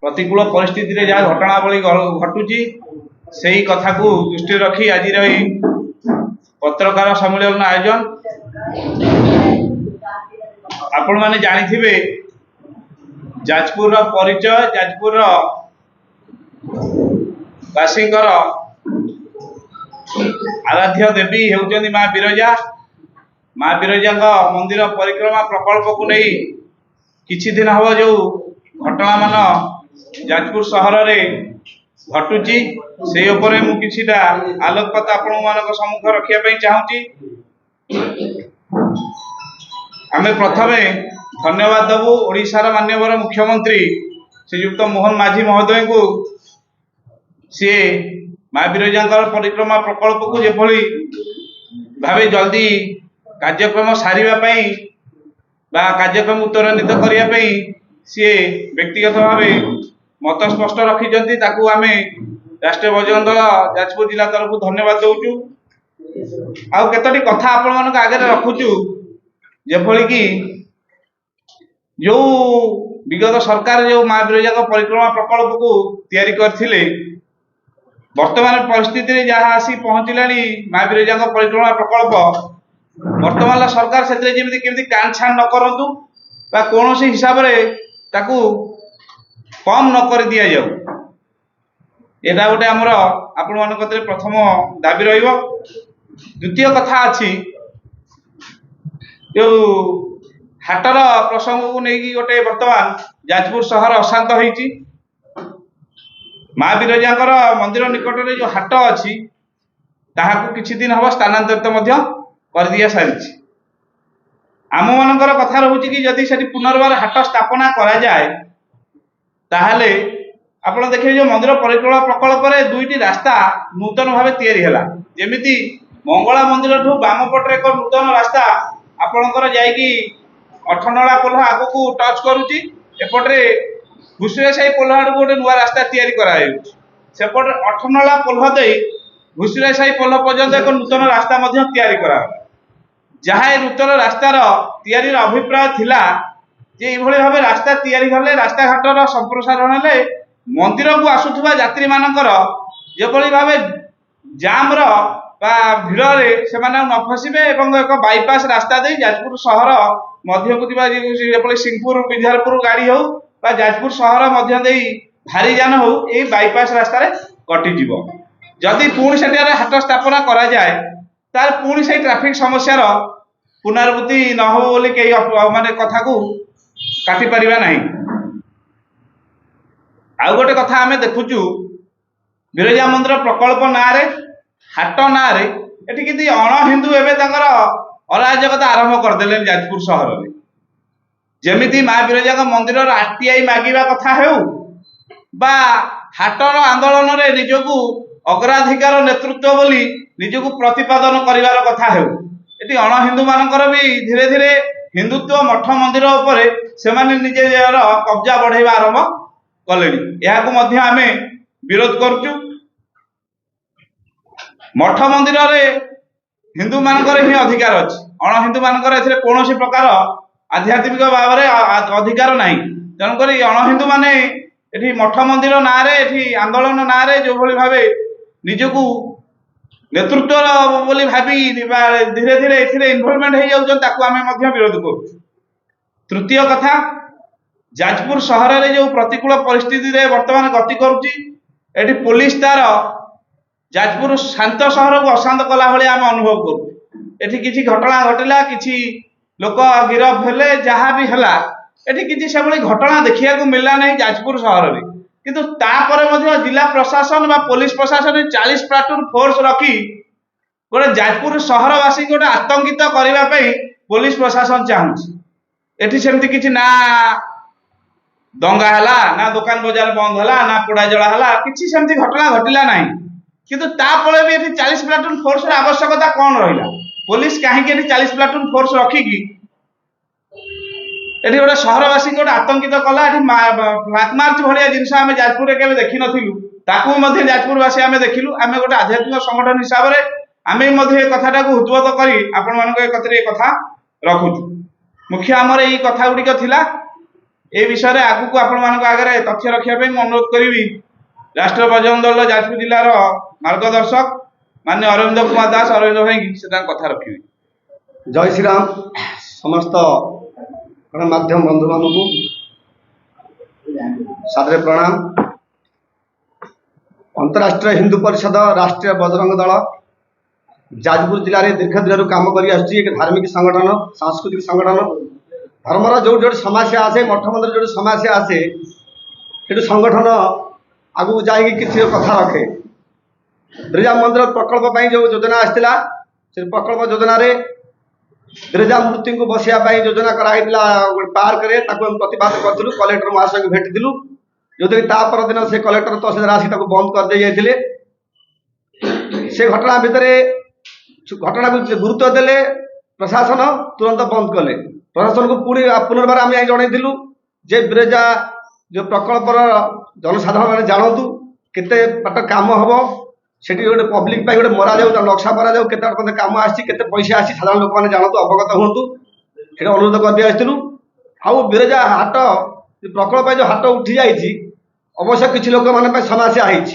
प्रतिकूल परिस्थिति रे जहाँ घटनावली घटुची से कथा को दृष्टि रखी आज पत्रकार सम्मेलन आयोजन आपण मैंने जानी जाजपुर परिचय जाजपुर बासींकर आराध्य देवी होउचंदी माँ बिरजा। माँ बिरजा मंदिर परिक्रमा प्रकल्प को नहीं किछि दिन हम जो घटना मान जाजपुर सहर में घटुची से उपरे मु किछिटा आलोकपात आपण मानक सम्मुख रखिया पई चाहूची। आमे प्रथमे धन्यवाद देबू ओडिशार माननीय मुख्यमंत्री श्रीयुक्त मोहन माझी महोदय को सी माँ बिरजा परिक्रमा प्रकल्प को जेभली भावे जल्दी कार्यक्रम सारिबा पई बा कार्यक्रम उत्तरान्वित करिया पई सी व्यक्तिगत भावे मत स्पष्ट रखिछंती ताकू आमे राष्ट्रीय बजरंग दल जाजपुर जिला तरफ धन्यवाद दउचु। आउ केतोटी कथा आपण मानक आगे रखुचु जेभली कि जो विगत सरकार जो माँ बिरजा परिक्रमा प्रकल्प को तैयारी करथिले वर्तमान परिस्थिति जहाँ आसी पहुँचलानी माँ बिरजा परिक्रमा प्रकल्प वर्तमान सरकार से केमती कान छान न करंतु बा कोनोसी हिसाब रे ताकू कम न कर दिया जाऊ एटा गोटे आमर आपण मान प्रथम दाबी रहिबो। द्वितीय कथा अछि जो हाटर प्रसंग को नहीं गोटे वर्तमान जाजपुर सहर अशांत होईची। माँ बिरजा मंदिर निकट में जो हाट अच्छी ताहाकू किछि दिन हम स्थानांतरित मध्य कर दिया सारी। आम मानकर कथा रहुची कि जदि सेठी पुनर्बार हाट स्थापना करा जाए ताहले आपण देखिए जो मंदिर परिक्रमा प्रकल्प रे दुईटी रास्ता नूतन भावे तैयारी हैला जेमिति मंगला मंदिर ठू बाम पटरे एक नूतन रास्ता आपणकर जायकी अठनला पोल्हा आगो को टच करूची एपटरे घुसुरे साई पोल्हा आडू गोटे नुआ रास्ता तैयारी करा हेउची सेपटे अठनला पोल्हा देई घुसुरे साई पोल्हा पर्यंत एक नूतन रास्ता मध्य तैयारी करा जहाँ नूतन रास्तार तैयारी अभिप्राय थिला जे इभଳି भावे रास्ता तैयारी गले रास्ता घाटर संप्रसारण ले मंदिर को आसुथबा यात्री मानकर जेभଳି भावे जाम रो बा भिड़ रे से माने न फसिबे एवं एक बाईपास रास्ता दे जाजपुर सहर मध्य को दिबा जेभଳି सिंहपुर विद्यारपुर गाड़ी हो बा जाजपुर सहर मध्य दे भारी जान हो ए बाईपास रास्ता रे कटि जीवो। जदि पुणी सेठारे हाट स्थापना करा जाए तार पुणी से ट्रैफिक समस्या रो पुनरावृत्ति न हो बोली कई माने कथा को काटी परिबा नहीं। आउ गोटे कथा आमे देखुचु बिरजा मंदिर प्रकल्प ना रे हाट ना रे एठी किति अण हिंदू एबे ताकर अराजकता आरंभ कर देले जाजपुर शहर रे जेमिति माँ बिरजा मंदिर आरटीआई मागिबा कथा हेउ बा हाटर आंदोलन रे निजकू अग्राधिकार नेतृत्व बोली निजकू प्रतिपादन करिवार कथा हेउ एठी अण हिंदू मानकर भी धीरे धीरे हिंदुत्व मठ मंदिर उपरे सेमाने निजे कब्जा बढ़ाइबा आरंभ कलेनी याकू मध्य आमे विरोध करचु। मठ मंदिर रे हिंदू मानकर ही अधिकार अछि अण हिंदू मानकर एथिरे कोनोसी प्रकार आध्यात्मिक भाव रे अधिकार नाही तेणु करी अण हिंदू माने एठी मठ मंदिर ना रे एठी आंदोलन ना रे जो भली भावे निजकू नेतृत्व बोली भाबी धीरे धीरे एथिरे इन्वॉल्वमेंट हो जाउछन ताकू आमे मध्य विरोध करू। तृतीय कथा जाजपुर शहर रे जो प्रतिकूल परिस्थिति रे वर्तमान गति करूची एठी पुलिस तार जाजपुर शांत शहर को अशांत कला भली आम अनुभव करू। एठी किछि घटना घटिला किछि लोक गिरफ हेले जहाँ भी हला एठी किछि से भली घटना देखिया को मिलला नहीं जाजपुर शहर रे किंतु तापर मध्य जिला प्रशासन बा पुलिस प्रशासन 40 प्लाटून फोर्स रखी गोटे जाजपुर सहरवासी गोटे आतंकित करबा पई पुलिस प्रशासन चाहूची। एठी सेमती किछि ना दंगा हला ना दुकान बाजार बंद हला ना पोड़ा जला हला किछि सेमती घटना घटिला नाही किंतु तापळे भी एठी 40 प्लाटून फोर्स र आवश्यकता कोन रहिला पुलिस काहे के एठी 40 प्लाटून फोर्स रखी की एठी गोटे सहरवासी गोटे आतंकित कला एठी ब्लैक मार्च भलिया जिनस आमे जाजपुर रे केबे देखि नथिलु ताकू मध्ये जाजपुरवासी आमे देखिलु आमे गोटे आध्यात्मिक संगठन हिसाब रे आमे मध्ये कथाटा को उद्बोध करी आपण मानको ए कथरे कथा रखुछु। मुख्य हमर एई कथा गुडी थिला ए विषय आगु को आपण मानक आगे तथ्य रखिया पे अनुरोध करी राष्ट्रीय बजरंग दल जाजपुर जिलार मार्गदर्शक माननीय अरविंद कुमार दास अरविंद भाई से कथा रखिए। जय श्री राम। समस्त गणमाध्यम बंधु मान को सादर प्रणाम। अंतरराष्ट्रीय हिंदू परिषद राष्ट्रीय बजरंग दल जाजपुर जिले में दीर्घ दिन काम कर एक धार्मिक संगठन सांस्कृतिक संगठन धर्मर जो जो समस्या आसे मठ मंदिर जो समस्या आसे से संगठन आगू जा किसी कथा रखे। बिरजा मंदिर प्रकल्प जो योजना आसाला से प्रकल्प योजना बिरजा मूर्ति को बसाई योजना कराई पार्क रे प्रतिवाद करूँ कलेक्टर महाशय को भेटिलु जो पर दिन से कलेक्टर तहसीलदार आसिक बंद कर दे जाते से घटना भितर घटना को गुरुत्व देले प्रशासन तुरंत बंद कले। प्रशासन को पुणी पुनर्बार आम जनइलु जे बिरजा जो प्रकल्पर जनसाधारण मैंने जानतु केते बाट काम हम से गोटे पब्लिक गोटे मरा जाऊ नक्शा मरा जाऊ के काम आसी पैसा आसी साधारण लोक मैंने जानतु अवगत हूँ से अनुरोध कर दिलु। आउ बिरजा हाट प्रकल्प जो हाट उठी जाइए अवश्य किसी लोक मान समस्या है